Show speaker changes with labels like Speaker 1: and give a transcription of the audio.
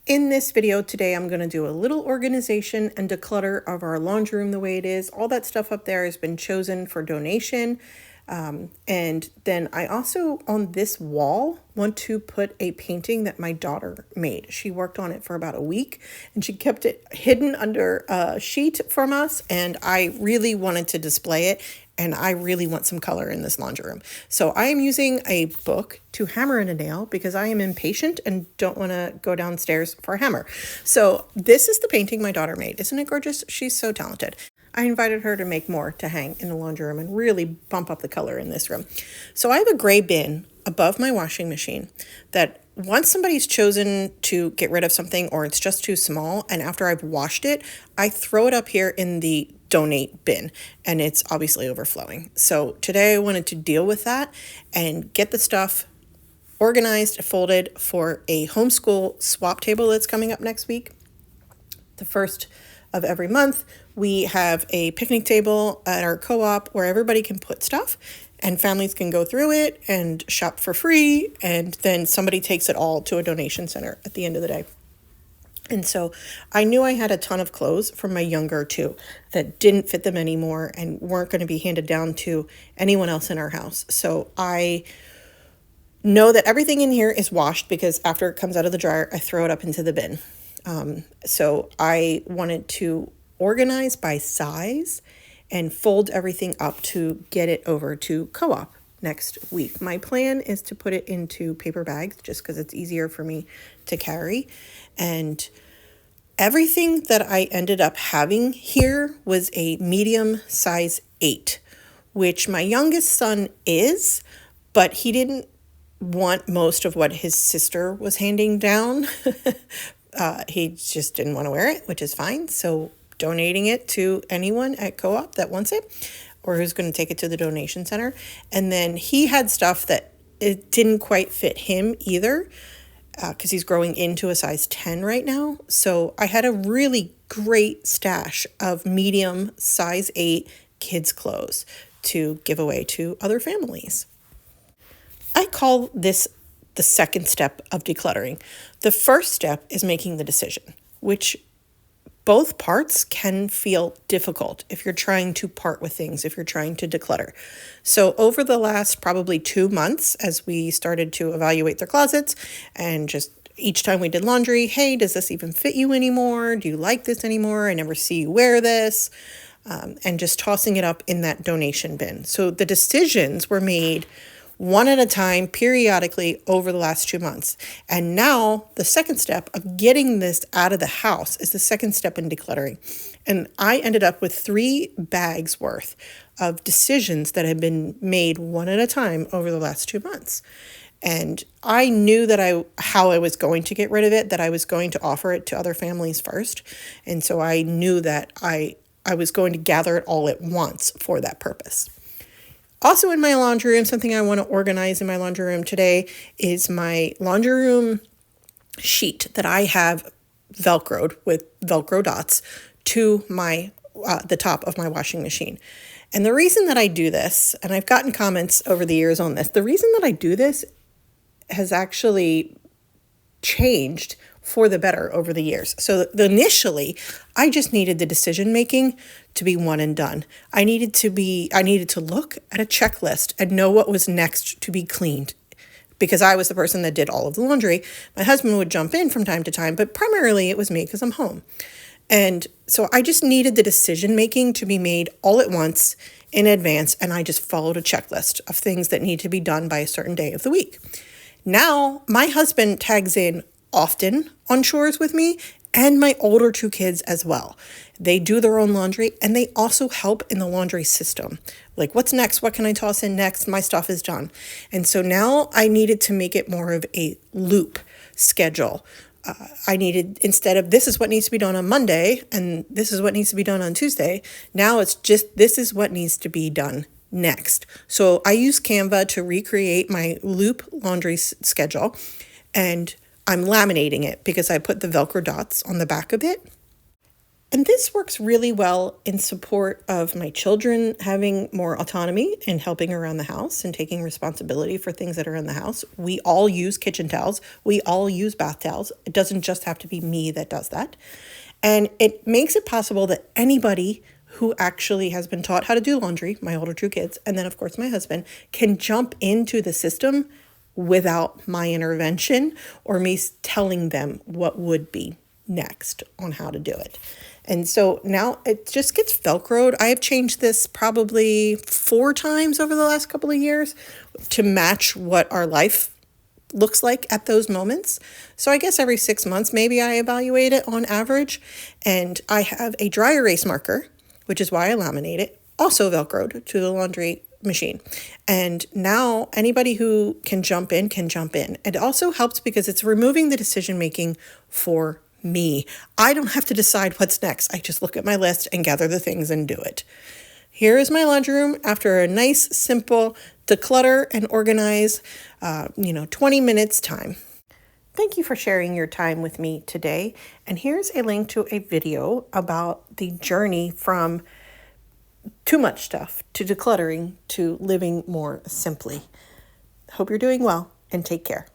Speaker 1: In this video today, I'm going to do a little organization and declutter of our laundry room the way it is. All that stuff up there has been chosen for donation. And then I also, on this wall, want to put a painting that my daughter made. She worked on it for about a week and she kept it hidden under a sheet from us. And I really wanted to display it. And I really want some color in this laundry room. So I am using a book to hammer in a nail because I am impatient and don't want to go downstairs for a hammer. So this is the painting my daughter made. Isn't it gorgeous? She's so talented. I invited her to make more to hang in the laundry room and really bump up the color in this room. So I have a gray bin above my washing machine that once somebody's chosen to get rid of something or it's just too small, and after I've washed it, I throw it up here in the donate bin, and it's obviously overflowing. So today I wanted to deal with that and get the stuff organized, folded for a homeschool swap table that's coming up next week. The first of every month, we have a picnic table at our co-op where everybody can put stuff and families can go through it and shop for free, and then somebody takes it all to a donation center at the end of the day. And so I knew I had a ton of clothes from my younger two that didn't fit them anymore and weren't going to be handed down to anyone else in our house. So I know that everything in here is washed because after it comes out of the dryer, I throw it up into the bin. So I wanted to organize by size and fold everything up to get it over to co-op next week. My plan is to put it into paper bags just because it's easier for me to carry. And everything that I ended up having here was a medium size 8, which my youngest son is, but he didn't want most of what his sister was handing down. He just didn't want to wear it, which is fine. So donating it to anyone at co-op that wants it or who's going to take it to the donation center. And then he had stuff that it didn't quite fit him either because he's growing into a size 10 right now. So I had a really great stash of medium size 8 kids clothes to give away to other families. I call this the second step of decluttering. The first step is making the decision, which both parts can feel difficult if you're trying to part with things, if you're trying to declutter. So over the last probably 2 months, as we started to evaluate their closets and just each time we did laundry, hey, does this even fit you anymore? Do you like this anymore? I never see you wear this. And just tossing it up in that donation bin. So the decisions were made one at a time, periodically over the last 2 months. And now the second step of getting this out of the house is the second step in decluttering. And I ended up with 3 bags worth of decisions that had been made one at a time over the last 2 months. And I knew that how I was going to get rid of it, that I was going to offer it to other families first. And so I knew that I was going to gather it all at once for that purpose. Also in my laundry room, something I want to organize in my laundry room today is my laundry room sheet that I have Velcroed with Velcro dots to the top of my washing machine. And the reason that I do this, and I've gotten comments over the years on this, the reason that I do this has actually changed for the better over the years. So initially, I just needed the decision making to be one and done. I needed to look at a checklist and know what was next to be cleaned because I was the person that did all of the laundry. My husband would jump in from time to time, but primarily it was me because I'm home. And so I just needed the decision making to be made all at once in advance, and I just followed a checklist of things that need to be done by a certain day of the week. Now, my husband tags in often on chores with me and my older 2 kids as well. They do their own laundry and they also help in the laundry system. Like, what's next? What can I toss in next? My stuff is done. And so now I needed to make it more of a loop schedule. I needed, instead of this is what needs to be done on Monday and this is what needs to be done on Tuesday, now it's just this is what needs to be done next. So I use Canva to recreate my loop laundry schedule, and I'm laminating it because I put the Velcro dots on the back of it. And this works really well in support of my children having more autonomy and helping around the house and taking responsibility for things that are in the house. We all use kitchen towels. We all use bath towels. It doesn't just have to be me that does that. And it makes it possible that anybody who actually has been taught how to do laundry, my older two kids, and then of course my husband, can jump into the system without my intervention or me telling them what would be next on how to do it. And so now it just gets Velcroed. I have changed this probably 4 times over the last couple of years to match what our life looks like at those moments. So I guess every 6 months, maybe I evaluate it on average. And I have a dry erase marker, which is why I laminate it, also Velcroed to the laundry machine. And now anybody who can jump in can jump in. It also helps because it's removing the decision making for me. I don't have to decide what's next. I just look at my list and gather the things and do it. Here is my laundry room after a nice, simple declutter and organize, 20 minutes time. Thank you for sharing your time with me today. And here's a link to a video about the journey from too much stuff to decluttering to living more simply. Hope you're doing well and take care.